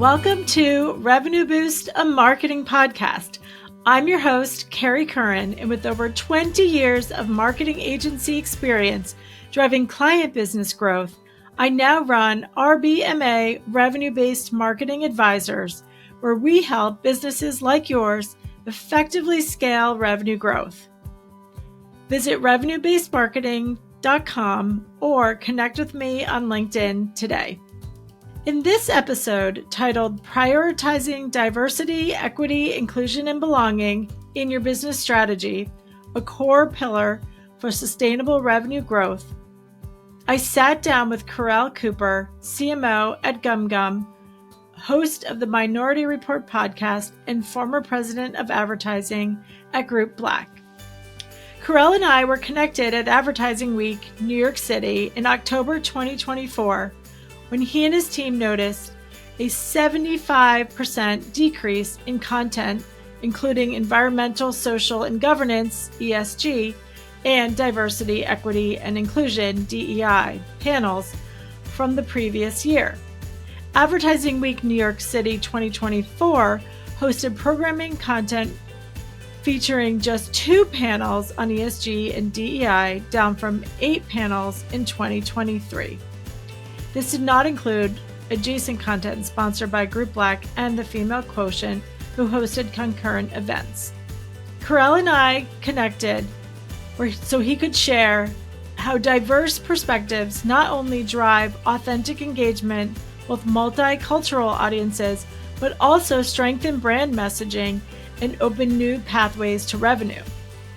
Welcome to Revenue Boost, a marketing podcast. I'm your host, Kerry Curran, and with over 20 years of marketing agency experience driving client business growth, I now run RBMA, Revenue-Based Marketing Advisors, where we help businesses like yours effectively scale revenue growth. Visit revenuebasedmarketing.com or connect with me on LinkedIn today. In this episode, titled Prioritizing Diversity, Equity, Inclusion, and Belonging in Your Business Strategy, a Core Pillar for Sustainable Revenue Growth, I sat down with Kerel Cooper, CMO at GumGum, host of the Minority Report podcast, and former president of advertising at Group Black. Kerel and I were connected at Advertising Week, New York City in October 2024, when he and his team noticed a 75% decrease in content, including environmental, social, and governance, ESG, and diversity, equity, and inclusion, DEI, panels from the previous year. Advertising Week New York City 2024 hosted programming content featuring just 2 panels on ESG and DEI, down from 8 panels in 2023. This did not include adjacent content sponsored by Group Black and the Female Quotient, who hosted concurrent events. Kerel and I connected so he could share how diverse perspectives not only drive authentic engagement with multicultural audiences, but also strengthen brand messaging and open new pathways to revenue.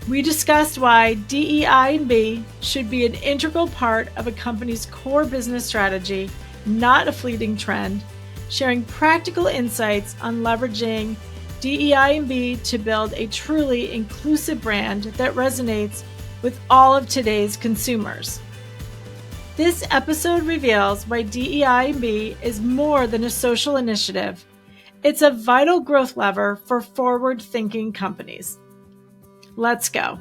We discussed why DEI&B should be an integral part of a company's core business strategy, not a fleeting trend, sharing practical insights on leveraging DEI&B to build a truly inclusive brand that resonates with all of today's consumers. This episode reveals why DEI&B is more than a social initiative. It's a vital growth lever for forward-thinking companies. Let's go.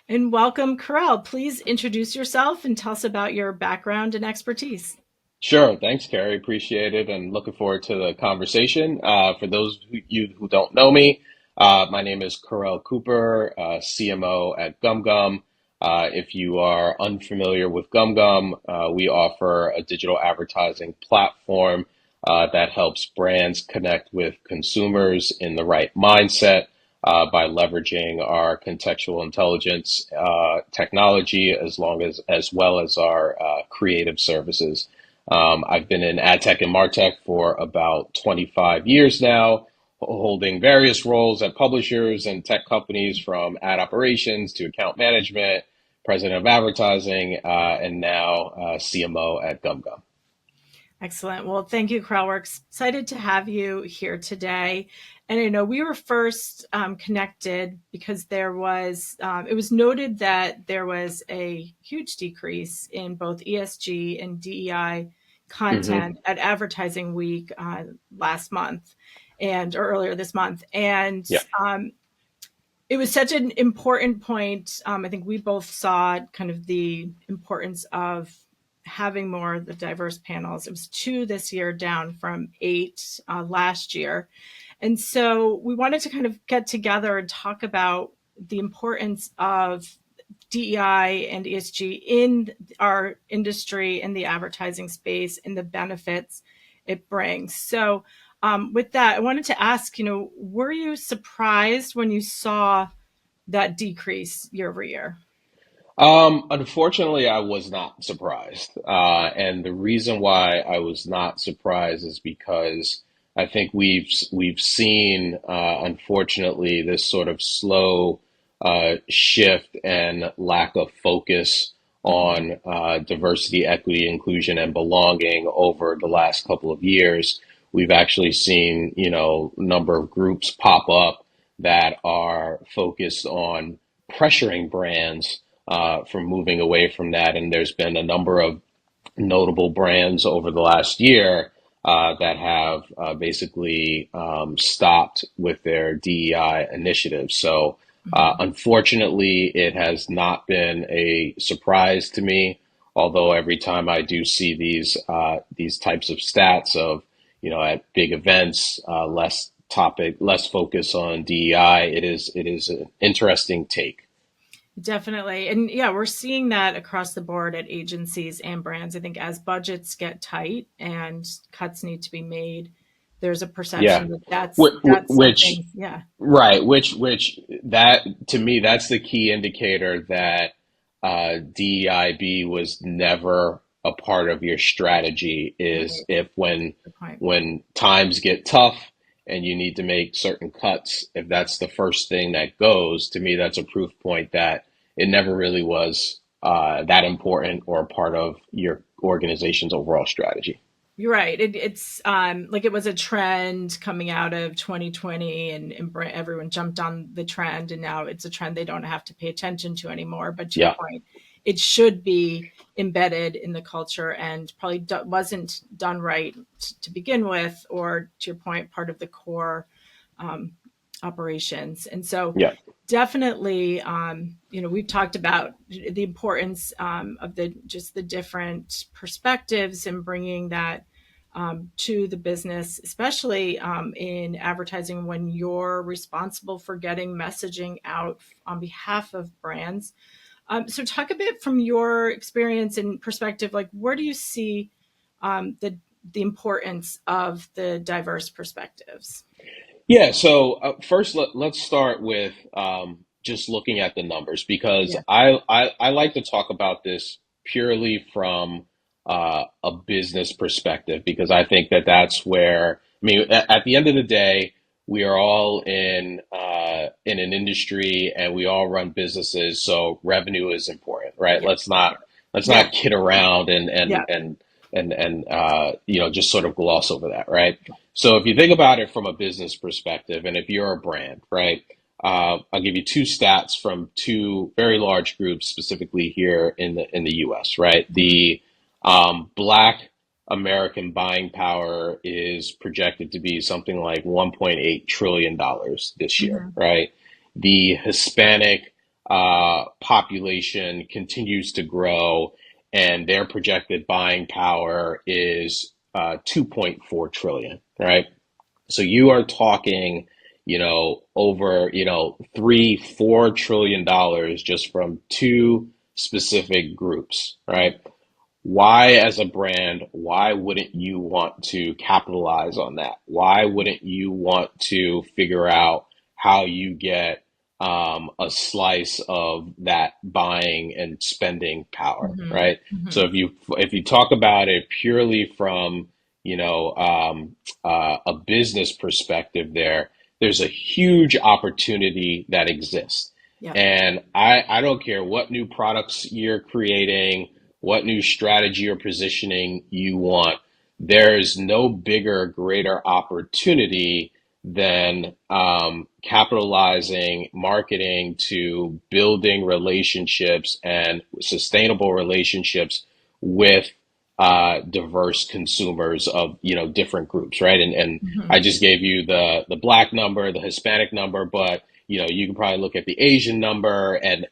And welcome, Kerel. Please introduce yourself and tell us about your background and expertise. Sure. Thanks, Kerry. Appreciate it and looking forward to the conversation. For those of you who don't know me, my name is Kerel Cooper, CMO at GumGum. If you are unfamiliar with GumGum, we offer a digital advertising platform that helps brands connect with consumers in the right mindset by leveraging our contextual intelligence technology as well as our creative services. I've been in ad tech and martech for about 25 years now, holding various roles at publishers and tech companies, from ad operations to account management, president of advertising, and now CMO at GumGum. Excellent. Well, thank you, Kerel. We're excited to have you here today. And I know we were first connected because it was noted that there was a huge decrease in both ESG and DEI content at Advertising Week last month or earlier this month. And it was such an important point. I think we both saw kind of the importance of having more of the diverse panels. It was 2 this year, down from 8 last year. And so we wanted to kind of get together and talk about the importance of DEI and ESG in our industry, in the advertising space, and the benefits it brings. So with that, I wanted to ask, were you surprised when you saw that decrease year over year? Unfortunately, I was not surprised. And the reason why I was not surprised is because I think we've seen, unfortunately, this sort of slow shift and lack of focus on diversity, equity, inclusion, and belonging over the last couple of years. We've actually seen, a number of groups pop up that are focused on pressuring brands from moving away from that. And there's been a number of notable brands over the last year that have basically stopped with their DEI initiatives. So, Mhm. unfortunately, it has not been a surprise to me. Although every time I do see these types of stats of, at big events, less focus on DEI, it is an interesting take. Definitely. And yeah, we're seeing that across the board at agencies and brands. I think as budgets get tight and cuts need to be made, there's a Yeah, perception that that's which something, yeah. right, which that to me, that's the key indicator that DEIB was never a part of your strategy. Is Right. if Good point. when times get tough and you need to make certain cuts, if that's the first thing that goes, to me, that's a proof point that it never really was that important or a part of your organization's overall strategy. You're right. It's like it was a trend coming out of 2020, and everyone jumped on the trend, and now it's a trend they don't have to pay attention to anymore. But to your Yeah, point, it should be embedded in the culture and probably wasn't done right to begin with, or to your point, part of the core um, operations. And so yeah, definitely, we've talked about the importance of the different perspectives and bringing that to the business, especially in advertising when you're responsible for getting messaging out on behalf of brands. So talk a bit from your experience and perspective, like where do you see the importance of the diverse perspectives? yeah. So first, let's start with just looking at the numbers because Yeah. I like to talk about this purely from a business perspective because I think that that's where I mean at the end of the day we are all in an industry and we all run businesses, so revenue is important, right? Let's Yes. not let's Yeah. not kid around Yeah. and just sort of gloss over that, right? So if you think about it from a business perspective, and if you're a brand, right, I'll give you two stats from two very large groups, specifically here in the U.S. Right, Mhm. the Black American buying power is projected to be something like $1.8 trillion this year. Mhm. Right, the Hispanic population continues to grow, and their projected buying power is 2.4 trillion, right? So you are talking, over, 3, $4 trillion just from two specific groups, right? Why, as a brand, why wouldn't you want to capitalize on that? Why wouldn't you want to figure out how you get a slice of that buying and spending power, Mhm. right? So Mhm. if you talk about it purely from a business perspective, there's a huge opportunity that exists, Yeah. and I don't care what new products you're creating, what new strategy or positioning you want. There's no bigger, greater opportunity than capitalizing marketing to building relationships and sustainable relationships with diverse consumers of different groups, right? And I Mhm. just gave you the black number, the Hispanic number, but you can probably look at the Asian number and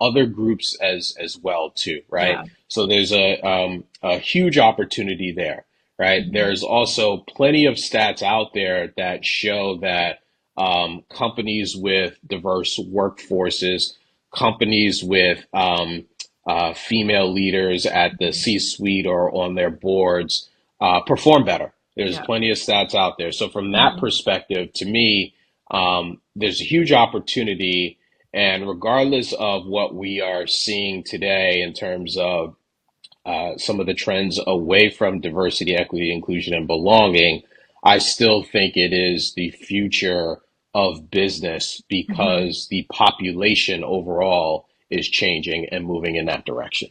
other groups as well too, right? Yeah. So there's a huge opportunity there, right? Mhm. There's also plenty of stats out there that show that companies with diverse workforces, companies with female leaders at the Mhm. C-suite or on their boards perform better. There's Yeah. plenty of stats out there. So from that Mhm. perspective, to me, there's a huge opportunity. And regardless of what we are seeing today in terms of some of the trends away from diversity, equity, inclusion, and belonging, I still think it is the future of business Mhm. because the population overall is changing and moving in that direction.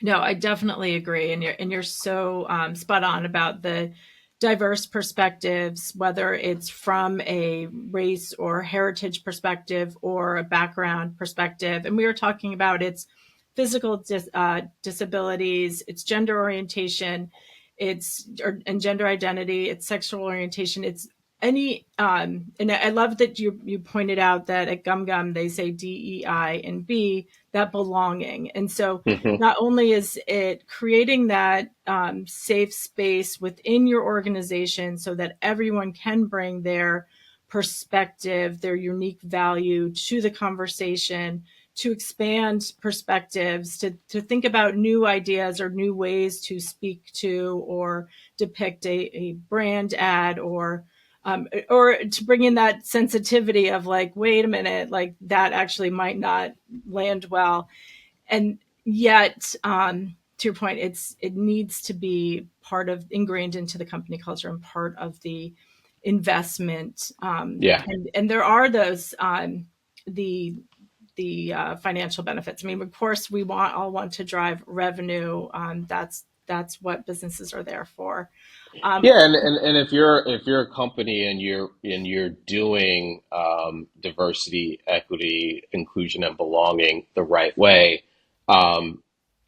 No, I definitely agree, and you're so spot on about the diverse perspectives, whether it's from a race or heritage perspective or a background perspective. And we were talking about its physical disabilities, its gender orientation, and gender identity, it's sexual orientation, it's any and I love that you pointed out that at GumGum they say DEI&B, that belonging. And so Hmm. not only is it creating that safe space within your organization so that everyone can bring their perspective, their unique value to the conversation, to expand perspectives, to think about new ideas or new ways to speak to or depict a brand ad, or to bring in that sensitivity of like, wait a minute, like that actually might not land well. And yet, to your point, it needs to be part of, ingrained into the company culture and part of the investment. Yeah. And there are those the financial benefits. I mean, of course, we all want to drive revenue. That's what businesses are there for. Um, Yeah, and if you're a company and you're doing diversity, equity, inclusion, and belonging the right way, um,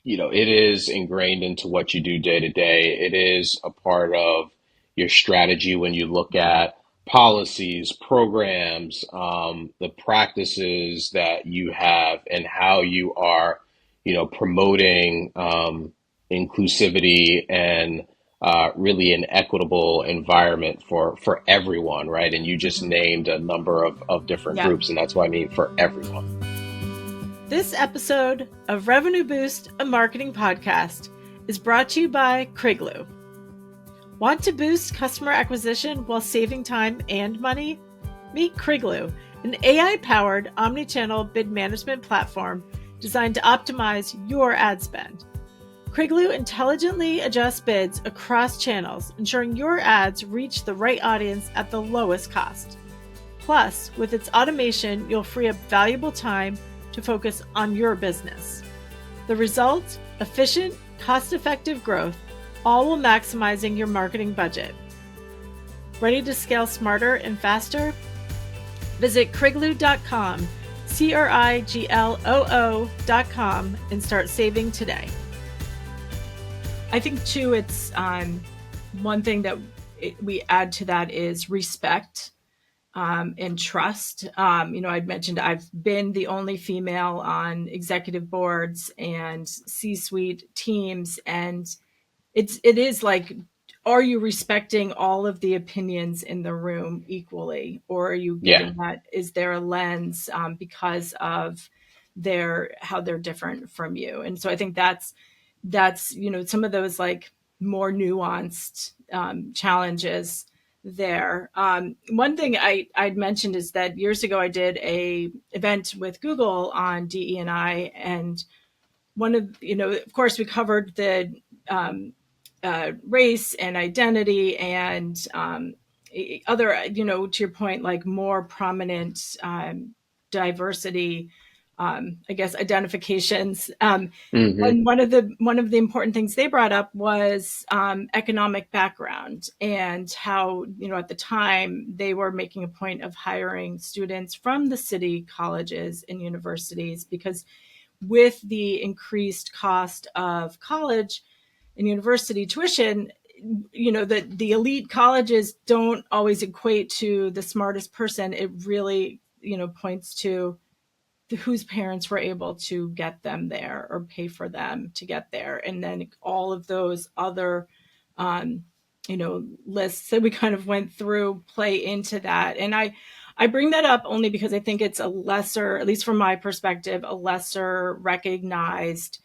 it is ingrained into what you do day to day. It is a part of your strategy when you look at policies, programs, the practices that you have, and how you are, promoting inclusivity and really an equitable environment for everyone, right? And you just named a number of different yeah. groups, and that's what I mean for everyone. This episode of Revenue Boost, a marketing podcast, is brought to you by Kriglu. Want to boost customer acquisition while saving time and money? Meet Kriglu, an AI-powered omnichannel bid management platform designed to optimize your ad spend. Kriglu intelligently adjusts bids across channels, ensuring your ads reach the right audience at the lowest cost. Plus, with its automation, you'll free up valuable time to focus on your business. The result? Efficient, cost-effective growth, all while maximizing your marketing budget. Ready to scale smarter and faster? Visit Kriglu.com, Kriglo.com, and start saving today. I think too, it's one thing that we add to that is respect and trust. I'd mentioned I've been the only female on executive boards and C-suite teams, and it is like, are you respecting all of the opinions in the room equally, or are you Yeah. giving that? Is there a lens because of how they're different from you? And so I think that's some of those like more nuanced challenges there. One thing I'd mentioned is that years ago I did a event with Google on DE&I, and of course we covered the race and identity and other, to your point, like more prominent diversity, I guess, identifications. Hmm. And one of the important things they brought up was economic background, and how, at the time they were making a point of hiring students from the city colleges and universities, because with the increased cost of college and university tuition, that the elite colleges don't always equate to the smartest person. It really, points to whose parents were able to get them there or pay for them to get there. And then all of those other, um, lists that we kind of went through play into that. And I bring that up only because I think it's a lesser, at least from my perspective, a lesser recognized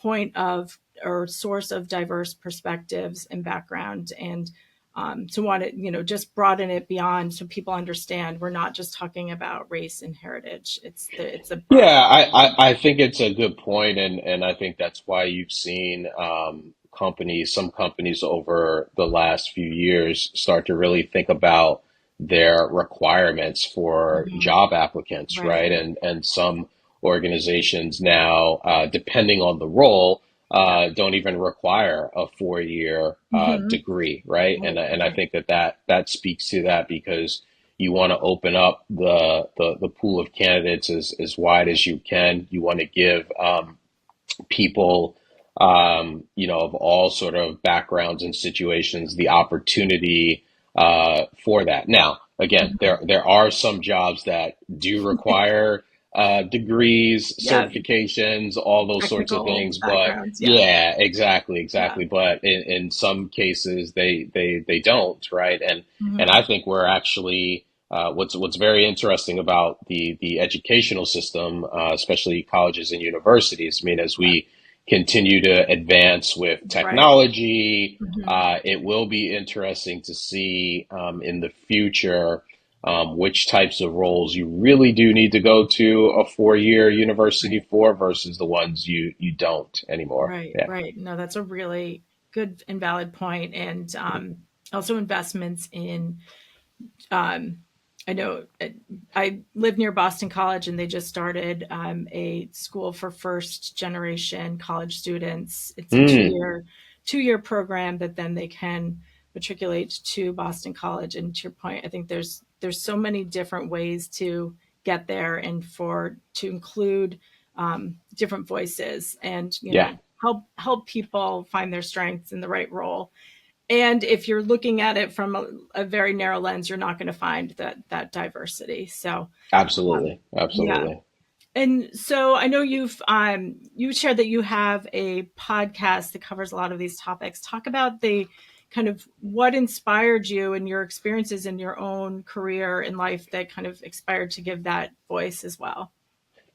point of, or source of, diverse perspectives and background. And to want to, just broaden it beyond so people understand we're not just talking about race and heritage. It's a broader. Yeah, I think it's a good point, and I think that's why you've seen some companies over the last few years start to really think about their requirements for Mhm. job applicants, Right. right? And some organizations now, depending on the role, Yeah. don't even require a 4-year Hmm. degree, right? Right. And I Right. think that speaks to that, because you want to open up the pool of candidates as wide as you can. You want to give people of all sort of backgrounds and situations, the opportunity for that. Now, again, Mhm. there are some jobs that do require degrees, Yeah, certifications, all those sorts of technical things. But backgrounds. Yeah, yeah, exactly, yeah. exactly. But in some cases, they don't, right? And I Hmm. think we're actually what's very interesting about the educational system, especially colleges and universities. I mean, as Yeah, we continue to advance with right. technology, Hmm. it will be interesting to see in the future which types of roles you really do need to go to a 4-year university Right, for versus the ones you don't anymore. right, Yeah. right. No, that's a really good and valid point. And also investments in um, I know I live near Boston College, and they just started a school for first generation college students. It's a Mm, two year program that then they can matriculate to Boston College. And to your point, I think there's so many different ways to get there, and for to include different voices, and yeah, help people find their strengths in the right role. And if you're looking at it from a very narrow lens, you're not going to find that diversity. So absolutely, yeah. absolutely. And so I know you shared that you have a podcast that covers a lot of these topics. Talk about the kind of what inspired you and your experiences in your own career in life that kind of inspired to give that voice as well.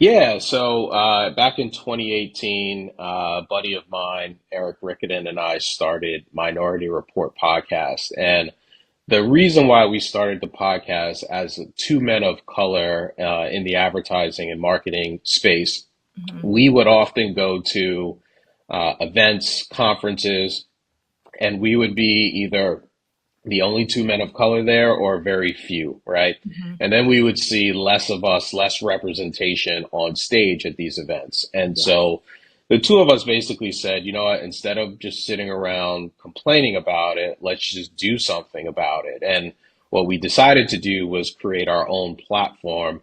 Yeah, so back in 2018, a buddy of mine, Eric Rickenden, and I started Minority Report podcast. And the reason why we started the podcast as two men of color in the advertising and marketing space, Hmm. we would often go to events, conferences, and we would be either the only two men of color there or very few, right? Hmm. And then we would see less of us, less representation on stage at these events. And Yeah. so the two of us basically said, you know what, instead of just sitting around complaining about it, let's just do something about it. And what we decided to do was create our own platform,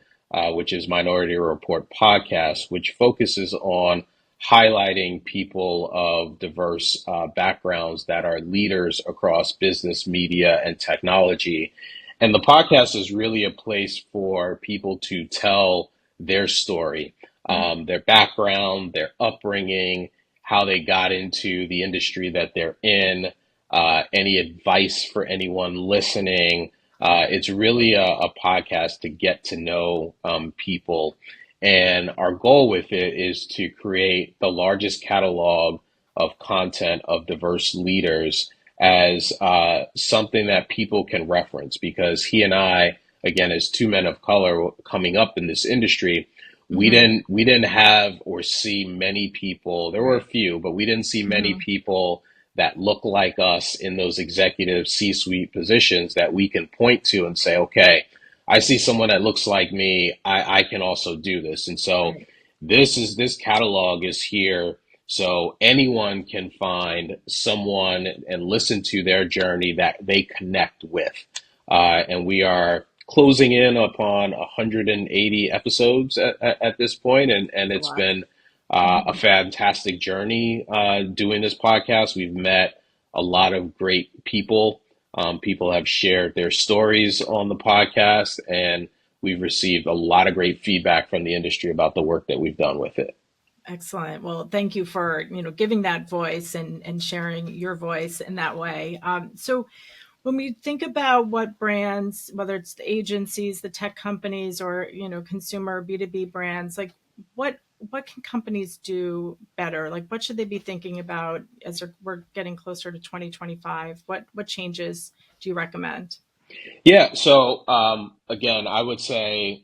which is Minority Report Podcast, which focuses on highlighting people of diverse backgrounds that are leaders across business, media, and technology. And the podcast is really a place for people to tell their story, their background, their upbringing, how they got into the industry that they're in, any advice for anyone listening. It's really a podcast to get to know people, and our goal with it is to create the largest catalog of content of diverse leaders as something that people can reference. Because he and I, again, as two men of color coming up in this industry, Hmm. we didn't have or see many people. There were a Right. few, but we didn't see many Hmm. people that look like us in those executive C-suite positions that we can point to and say, okay, I see someone that looks like me. I can also do this. And so Right. this catalog is here so anyone can find someone and listen to their journey that they connect with. And we are closing in upon 180 episodes at this point, and A it's lot. been a Hmm. fantastic journey doing this podcast. We've met a lot of great people. People have shared their stories on the podcast, and we've received a lot of great feedback from the industry about the work that we've done with it. Excellent. Well, thank you for giving that voice and sharing your voice in that way. So, when we think about what brands, whether it's the agencies, the tech companies, or consumer B2B brands, like what can companies do better? Like, what should they be thinking about as we're getting closer to 2025? What changes do you recommend? Yeah, so again, I would say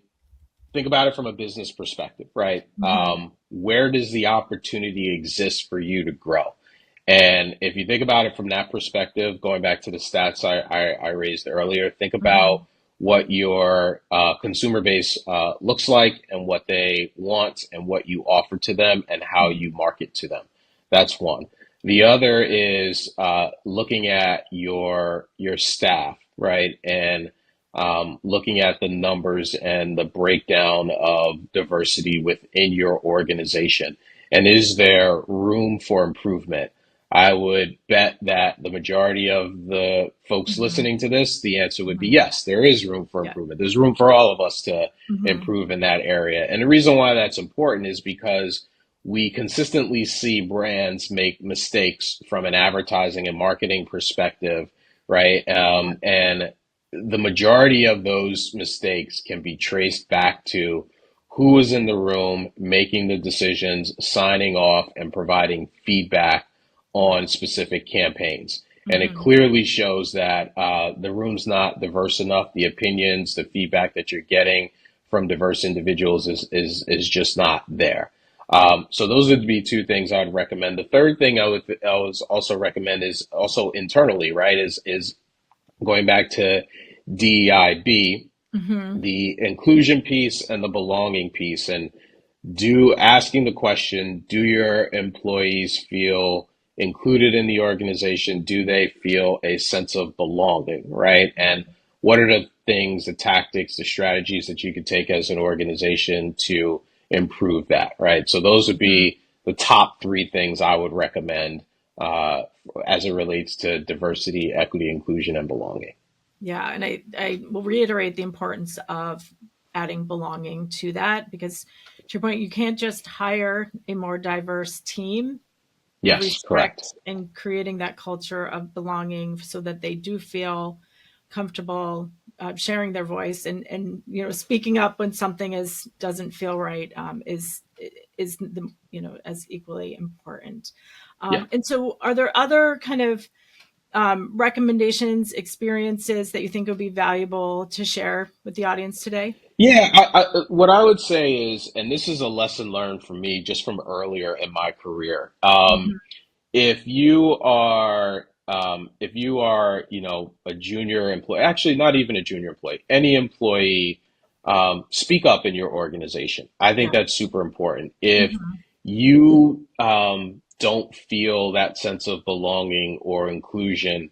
think about it from a business perspective, right? Hmm. Where does the opportunity exist for you to grow? And if you think about it from that perspective, going back to the stats I raised earlier, think about Hmm. what your consumer base looks like and what they want and what you offer to them and how you Hmm. market to them. That's one. The other is looking at your staff, right? And looking at the numbers and the breakdown of diversity within your organization. And is there room for improvement? I would bet that the majority of the folks Mm-hmm. listening to this, the answer would be Mm-hmm. yes, there is room for Yeah. improvement. There's room for all of us to Mm-hmm. improve in that area. And the reason why that's important is because we consistently see brands make mistakes from an advertising and marketing perspective, right? Yeah. And the majority of those mistakes can be traced back to who was in the room making the decisions, signing off, and providing feedback Yeah. on specific campaigns. And it Mm-hmm. clearly shows that the room's not diverse enough. The opinions, the feedback that you're getting from diverse individuals is just not there. So those would be two things I would recommend. The third thing I would also recommend is also internally, right? Is going back to DEI&B, Mm-hmm. the inclusion piece and the belonging piece, and do asking the question, do your employees feel included in the organization? Do they feel a sense of belonging, right? And what are the things, the tactics, the strategies that you could take as an organization to improve that, right? So those would Mm-hmm. be the top three things I would recommend uh, as it relates to diversity, equity, inclusion, and belonging. Yeah, and I will reiterate the importance of adding belonging to that because, to your point, you can't just hire a more diverse team. Yes, correct. Respect and creating that culture of belonging so that they do feel comfortable sharing their voice and speaking up when something is doesn't feel right is the as equally important. Yeah. And so, are there other kind of recommendations, experiences that you think would be valuable to share with the audience today? Yeah, what I would say is, and this is a lesson learned from me just from earlier in my career. Mm-hmm. If you are, a junior employee, actually not even a junior employee, any employee, speak up in your organization. I think Yeah. that's super important. If Mm-hmm. you don't feel that sense of belonging or inclusion,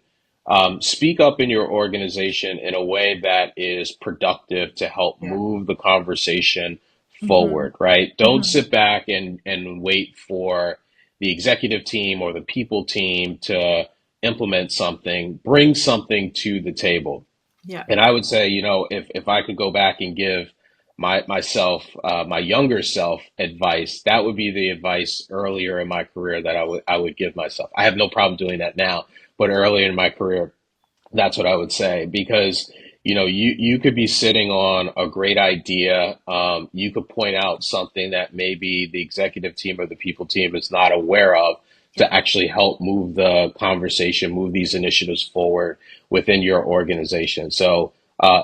speak up in your organization in a way that is productive to help Yeah. move the conversation Mm-hmm. forward, right? Don't Mm-hmm. sit back and wait for the executive team or the people team to implement something, bring something to the table. Yeah. And I would say, if I could go back and give my younger self advice, that would be the advice earlier in my career that I would give myself. I have no problem doing that now, but earlier in my career, that's what I would say because you could be sitting on a great idea. You could point out something that maybe the executive team or the people team is not aware of Yeah. to actually help move the conversation, move these initiatives forward within your organization. So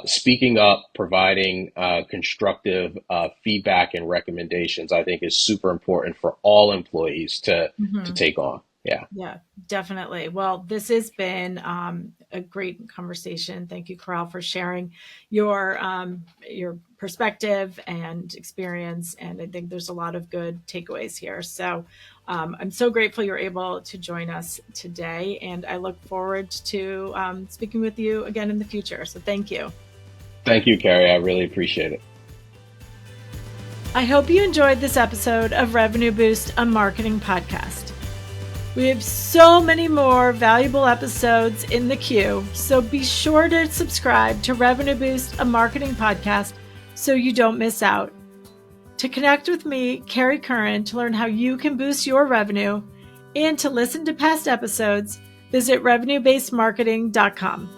speaking up, providing constructive feedback and recommendations, I think is super important for all employees to Mm-hmm. take on. Yeah. Yeah, definitely. Well, this has been a great conversation. Thank you, Kerel, for sharing your perspective and experience. And I think there's a lot of good takeaways here. So I'm so grateful you're able to join us today, and I look forward to speaking with you again in the future. So thank you. Thank you, Carrie. I really appreciate it. I hope you enjoyed this episode of Revenue Boost, a marketing podcast. We have so many more valuable episodes in the queue, so be sure to subscribe to Revenue Boost, a marketing podcast, so you don't miss out. To connect with me, Kerry Curran, to learn how you can boost your revenue and to listen to past episodes, visit revenuebasedmarketing.com.